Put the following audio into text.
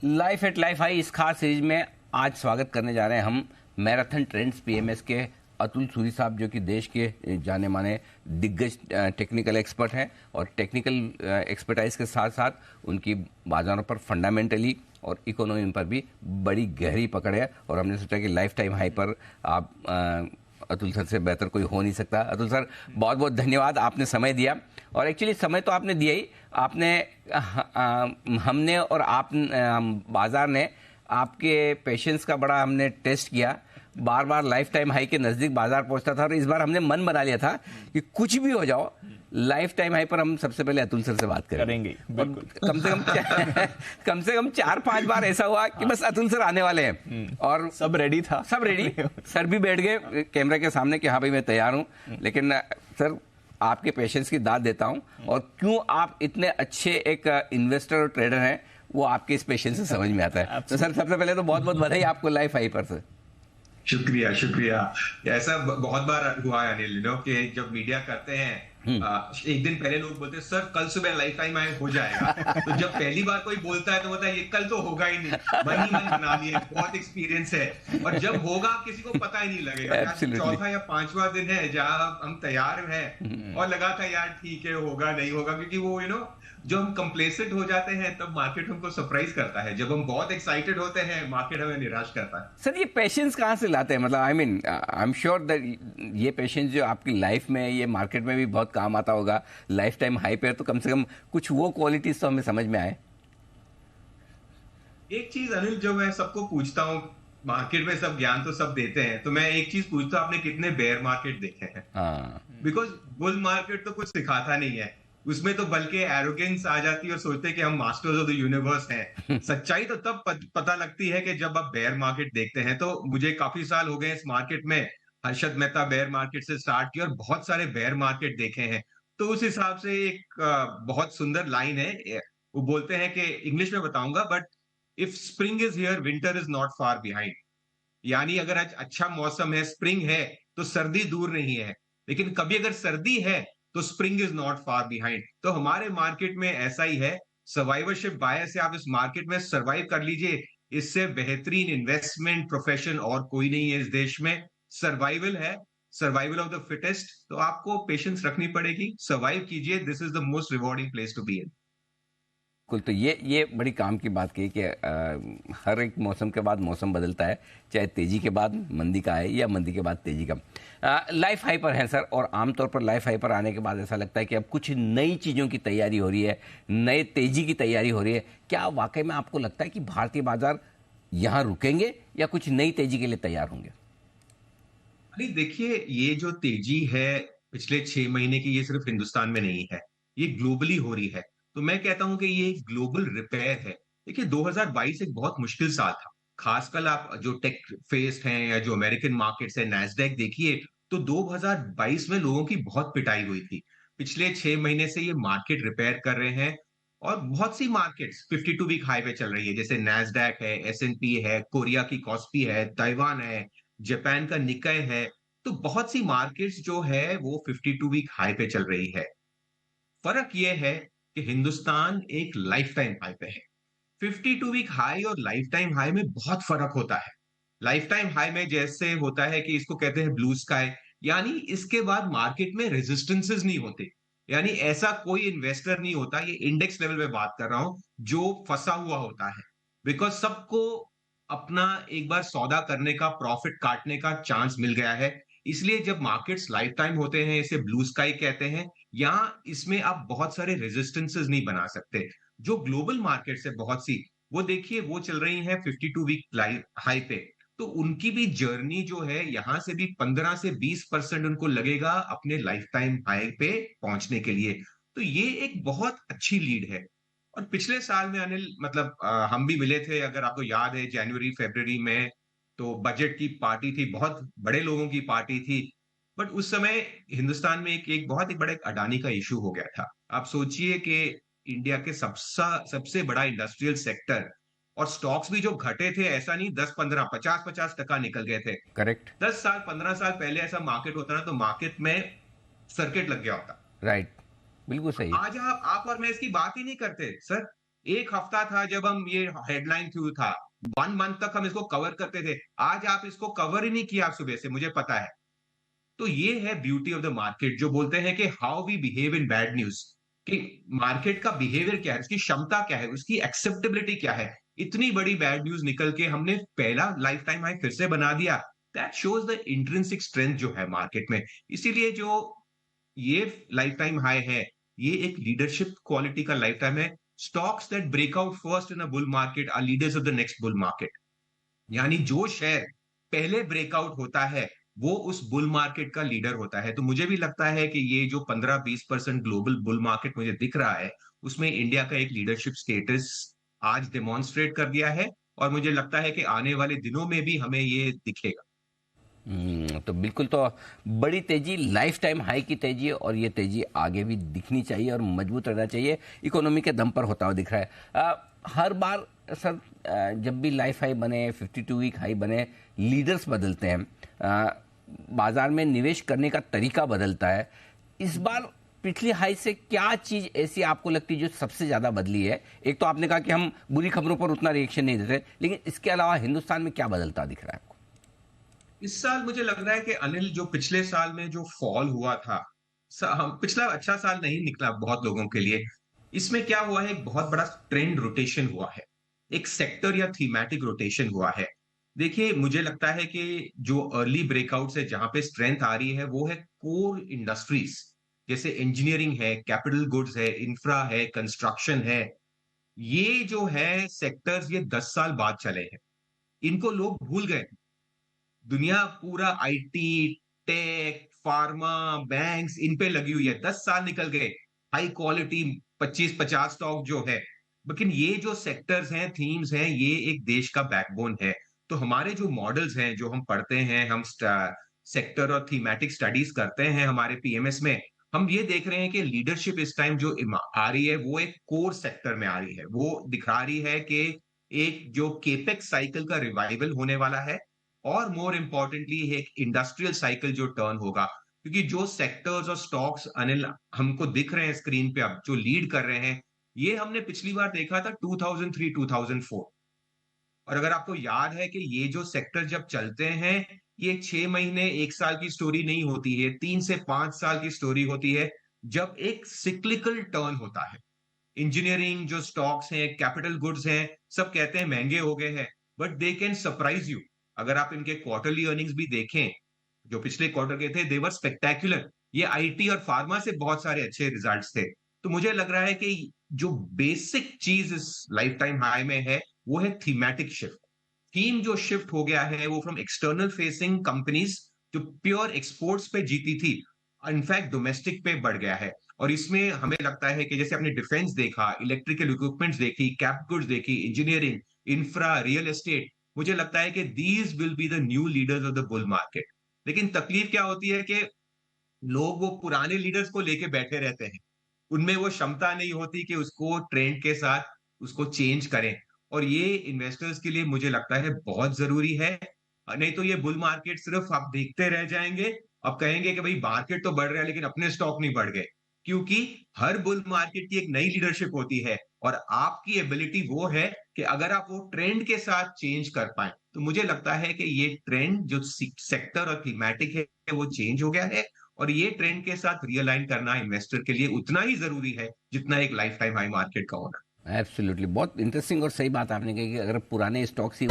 Life at life high इस खास series में आज स्वागत करने जा रहे हैं हम मैराथन ट्रेंड्स पीएमएस के अतुल सूरी साहब, जो कि देश के जाने माने दिग्गज टेक्निकल एक्सपर्ट हैं और टेक्निकल एक्सपर्टाइज के साथ साथ उनकी बाजारों पर फंडामेंटली और इकोनॉमी पर भी बड़ी गहरी पकड़ है। और हमने सोचा कि लाइफ टाइम हाई पर आप अतुल सर से बेहतर कोई हो नहीं सकता। अतुल सर, बहुत बहुत धन्यवाद, आपने समय दिया। और एक्चुअली समय तो आपने दिया ही, आपने हमने और आप बाजार ने आपके पेशेंस का बड़ा हमने टेस्ट किया। बार बार लाइफ टाइम हाई के नज़दीक बाजार पहुंचता था और इस बार हमने मन बना लिया था कि कुछ भी हो जाओ लाइफ टाइम हाई पर हम सबसे पहले अतुल सर से बात करेंगे। कम से कम 4-5 बार ऐसा हुआ कि बस अतुल सर आने वाले हैं और सब रेडी था, सब रेडी। सर भी बैठ गए कैमरे के सामने कि हाँ भाई मैं तैयार हूँ। लेकिन सर, आपके पेशेंस की दाद देता हूँ, और क्यों आप इतने अच्छे एक इन्वेस्टर और ट्रेडर हैं वो आपके इस पेशेंस से समझ में आता है। तो सर, सबसे पहले तो बहुत बहुत बधाई आपको लाइफ हाई पर। सर शुक्रिया शुक्रिया। ऐसा बहुत बार हुआ है अनिल, कि जब मीडिया करते हैं एक दिन पहले लोग बोलते हैं सर कल सुबह लाइफ टाइम हाई हो जाएगा। तो जब पहली बार कोई बोलता है तो बोलता है ये कल तो होगा ही नहीं, मन ही मन बना लिए, बहुत एक्सपीरियंस है। और जब होगा किसी को पता ही नहीं लगेगा। चौथा या 5वां दिन है जहां हम तैयार हैं और लगा था यार ठीक है होगा नहीं होगा, क्योंकि वो जो हम कंप्लेसेंट हो जाते हैं तब मार्केट हमको सरप्राइज करता है। जब हम बहुत एक्साइटेड होते हैं मार्केट हमें निराश करता है। सर, ये पेशेंस कहाँ से लाते हैं? मतलब आई एम श्योर दैट ये पेशेंस जो आपकी लाइफ में, ये मार्केट में भी बहुत काम आता होगा। लाइफ टाइम हाई पे तो कम से कम कुछ वो क्वालिटीज तो हमें समझ में आए। एक चीज अनिल, जो मैं सबको पूछता हूँ, मार्केट में सब ज्ञान तो सब देते हैं, तो मैं एक चीज पूछता हूँ, आपने कितने बेयर मार्केट देखे हैं? बिकॉज बुल मार्केट तो कुछ सिखाता नहीं है, उसमें तो बल्कि एरोगेंस आ जाती है और सोचते हैं कि हम मास्टर्स ऑफ द यूनिवर्स हैं। सच्चाई तो तब पता लगती है कि जब आप बेयर मार्केट देखते हैं। तो मुझे काफी साल हो गए इस मार्केट में। हर्षद मेहता बेयर मार्केट से स्टार्ट किया और बहुत सारे बेयर मार्केट देखे हैं। तो उस हिसाब से एक बहुत सुंदर लाइन है, वो बोलते हैं कि इंग्लिश में बताऊंगा, but if spring is here winter is not far behind. यानी अगर आज अच्छा मौसम है, स्प्रिंग है, तो सर्दी दूर नहीं है। लेकिन कभी अगर सर्दी है तो spring is not far behind. तो हमारे मार्केट में ऐसा ही है। सर्वाइवरशिप बायस से आप इस मार्केट में सर्वाइव कर लीजिए, इससे बेहतरीन इन्वेस्टमेंट प्रोफेशन और कोई नहीं है इस देश में। सर्वाइवल है, सर्वाइवल ऑफ द फिटेस्ट। तो आपको पेशेंस रखनी पड़ेगी, सर्वाइव कीजिए। This is the most rewarding place to be in. बिल्कुल। तो ये बड़ी काम की बात कही कि हर एक मौसम के बाद मौसम बदलता है, चाहे तेजी के बाद मंदी का आए या मंदी के बाद तेजी का। लाइफ हाई पर है सर, और आमतौर पर लाइफ हाई पर आने के बाद ऐसा लगता है कि अब कुछ नई चीज़ों की तैयारी हो रही है, नए तेजी की तैयारी हो रही है। क्या वाकई में आपको लगता है कि भारतीय बाजार यहाँ रुकेंगे या कुछ नई तेजी के लिए तैयार होंगे? अरे देखिए, ये जो तेजी है पिछले 6 महीने की, ये सिर्फ हिंदुस्तान में नहीं है, ये ग्लोबली हो रही है। तो मैं कहता हूं कि ये एक ग्लोबल रिपेयर है। देखिए 2022 एक बहुत मुश्किल साल था। खासकर आप जो टेक फेस्ड हैं या जो अमेरिकन मार्केट्स है, नैस्डैक देखिए, तो 2022 में लोगों की बहुत पिटाई हुई थी। पिछले 6 महीने से ये मार्केट रिपेयर कर रहे हैं और बहुत सी मार्केट्स 52 वीक हाई पे चल रही है, जैसे नैस्डैक है, एस&पी है, कोरिया की कॉस्पी है, ताइवान है, जापान का निकाय है। तो बहुत सी मार्केट्स जो है वो 52 वीक हाई पे चल रही है। फर्क ये है कि हिंदुस्तान एक लाइफ टाइम हाई पे है। 52 वीक हाई और लाइफ टाइम हाई में बहुत फर्क होता है। लाइफ टाइम हाई में जैसे होता है कि इसको कहते हैं ब्लू स्काई, यानी इसके बाद मार्केट में रेजिस्टेंसेस नहीं होते। यानी ऐसा कोई इन्वेस्टर नहीं होता, ये इंडेक्स लेवल में बात कर रहा हूं, जो फंसा हुआ होता है। बिकॉज सबको अपना एक बार सौदा करने का, प्रॉफिट काटने का चांस मिल गया है। इसलिए जब मार्केट्स लाइफ टाइम होते हैं, इसे ब्लू स्काई कहते हैं। यहाँ इसमें आप बहुत सारे रेजिस्टेंसेस नहीं बना सकते। जो ग्लोबल मार्केट्स है बहुत सी, वो देखिए वो चल रही हैं 52 वीक हाई पे। तो उनकी भी जर्नी जो है, यहां से भी 15 से 20% उनको लगेगा अपने लाइफ टाइम हाई पे पहुंचने के लिए। तो ये एक बहुत अच्छी लीड है। और पिछले साल में अनिल, मतलब हम भी मिले थे, अगर आपको याद है, जनवरी फरवरी में। तो बजट की पार्टी थी, बहुत बड़े लोगों की पार्टी थी। बट उस समय हिंदुस्तान में एक बहुत ही बड़े अडानी का इशू हो गया था। आप सोचिए कि इंडिया के सबसे बड़ा इंडस्ट्रियल सेक्टर, और स्टॉक्स भी जो घटे थे, ऐसा नहीं 10-15, 50-50% निकल गए थे। करेक्ट। 10 साल 15 साल पहले ऐसा मार्केट होता ना, तो मार्केट में सर्किट लग गया होता। राइट, बिल्कुल सही। आज आप और मैं इसकी बात ही नहीं करते सर। एक हफ्ता था जब हम ये हेडलाइन थ्रू था, 1 मंथ तक हम इसको कवर करते थे। आज आप इसको कवर ही नहीं किया सुबह से, मुझे पता है। तो ये है ब्यूटी ऑफ द मार्केट, जो बोलते हैं कि how we behave in bad news, कि मार्केट का बिहेवियर क्या है, उसकी क्षमता क्या है, उसकी एक्सेप्टेबिलिटी क्या है। इतनी बड़ी बैड न्यूज निकल के हमने पहला लाइफ टाइम हाई फिर से बना दिया। That shows the intrinsic strength जो है मार्केट में। इसीलिए जो ये लाइफ टाइम हाई है, ये एक लीडरशिप क्वालिटी का लाइफ टाइम है। Stocks that break out first in a bull market are leaders of the next bull market. यानी जो शेयर पहले ब्रेकआउट होता है, वो उस बुल मार्केट का लीडर होता है। तो मुझे भी लगता है कि ये जो 15-20% ग्लोबल बुल मार्केट मुझे दिख रहा है, उसमें इंडिया का एक लीडरशिप स्टेटस आज डेमोन्स्ट्रेट कर दिया है, और मुझे लगता है कि आने वाले दिनों में भी हमें ये दिखेगा। तो बिल्कुल, तो बड़ी तेजी, लाइफ टाइम हाई की तेजी, और ये तेजी आगे भी दिखनी चाहिए और मजबूत रहना चाहिए। इकोनॉमी के दम पर होता हुआ दिख रहा है। हर बार सर, जब भी लाइफ हाई बने, 52 वीक हाई बने, लीडर्स बदलते हैं, बाजार में निवेश करने का तरीका बदलता है। इस बार पिछली हाई से क्या चीज ऐसी आपको लगती है जो सबसे ज्यादा बदली है? एक तो आपने कहा कि हम बुरी खबरों पर उतना रिएक्शन नहीं देते, लेकिन इसके अलावा हिंदुस्तान में क्या बदलता दिख रहा है आपको? इस साल मुझे लग रहा है कि अनिल, जो पिछले साल में जो फॉल हुआ था, पिछला अच्छा साल नहीं निकला बहुत लोगों के लिए। इसमें क्या हुआ है, एक बहुत बड़ा ट्रेंड रोटेशन हुआ है, एक सेक्टर या थीमेटिक रोटेशन हुआ है। देखिए, मुझे लगता है कि जो अर्ली ब्रेकआउट्स है, जहां पे स्ट्रेंथ आ रही है, वो है कोर इंडस्ट्रीज, जैसे इंजीनियरिंग है, कैपिटल गुड्स है, इंफ्रा है, कंस्ट्रक्शन है। ये जो है सेक्टर्स, ये 10 साल बाद चले हैं, इनको लोग भूल गए। दुनिया पूरा आईटी, टेक, फार्मा, बैंक्स, इन पे लगी हुई है। 10 साल निकल गए, हाई क्वालिटी 25-50 स्टॉक जो है। लेकिन ये जो सेक्टर्स हैं, थीम्स हैं, ये एक देश का बैकबोन है। तो हमारे जो मॉडल्स हैं, जो हम पढ़ते हैं, हम सेक्टर और थीमेटिक स्टडीज करते हैं हमारे पीएमएस में, हम ये देख रहे हैं कि लीडरशिप इस टाइम जो आ रही है, वो एक कोर सेक्टर में आ रही है। वो दिखा रही है कि एक जो केपेक्स साइकिल का रिवाइवल होने वाला है, और मोर इंपॉर्टेंटली एक इंडस्ट्रियल साइकिल जो टर्न होगा। क्योंकि जो सेक्टर्स और स्टॉक्स अनिल हमको दिख रहे हैं स्क्रीन पे, अब जो लीड कर रहे हैं, ये हमने पिछली बार देखा था 2003-2004। और अगर आपको याद है कि ये जो सेक्टर जब चलते हैं, ये 6 महीने 1 साल की स्टोरी नहीं होती है, 3 से 5 साल की स्टोरी होती है, जब एक सिक्लिकल टर्न होता है। इंजीनियरिंग जो स्टॉक्स हैं, कैपिटल गुड्स हैं, सब कहते हैं महंगे हो गए हैं, but they can surprise you. अगर आप इनके क्वार्टरली अर्निंग्स भी देखें, जो पिछले क्वार्टर के थे, दे वर स्पेक्टेक्युलर। ये आईटी और फार्मा से बहुत सारे अच्छे रिजल्ट्स थे। तो मुझे लग रहा है कि जो बेसिक चीज इस लाइफ टाइम हाई में है, वो है थीमेटिक शिफ्ट। थीम जो शिफ्ट हो गया है, वो फ्रॉम एक्सटर्नल फेसिंग कंपनीज, जो प्योर एक्सपोर्ट्स पे जीती थी, इनफैक्ट डोमेस्टिक पे बढ़ गया है। और इसमें हमें लगता है कि जैसे आपने डिफेंस देखा, इलेक्ट्रिकल इक्विपमेंट्स देखी, कैप गुड्स देखी, इंजीनियरिंग, इंफ्रा, रियल एस्टेट, मुझे लगता है कि these will be the new leaders of the bull market. लेकिन तकलीफ क्या होती है कि लोग वो पुराने लीडर्स को लेके बैठे रहते हैं। उनमें वो क्षमता नहीं होती कि उसको ट्रेंड के साथ उसको चेंज करें। और ये इन्वेस्टर्स के लिए मुझे लगता है बहुत जरूरी है। नहीं तो ये बुल मार्केट सिर्फ आप देखते रह जाएंगे, अब कहेंगे कि भाई मार्केट तो बढ़ रहा है लेकिन अपने स्टॉक नहीं बढ़ गए। क्योंकि हर बुल मार्केट की एक नई लीडरशिप होती है, और आपकी एबिलिटी वो है कि अगर आप वो ट्रेंड के साथ चेंज कर पाए। तो मुझे लगता है कि ये ट्रेंड जो सेक्टर और थीमेटिक है, वो चेंज हो गया है, और ये ट्रेंड के साथ रियलाइन करना इन्वेस्टर के लिए उतना ही जरूरी है जितना एक लाइफ टाइम हाई मार्केट का होना। एब्सोल्युटली, बहुत इंटरेस्टिंग और सही बात आपने कही कि अगर पुराने स्टॉक्स ही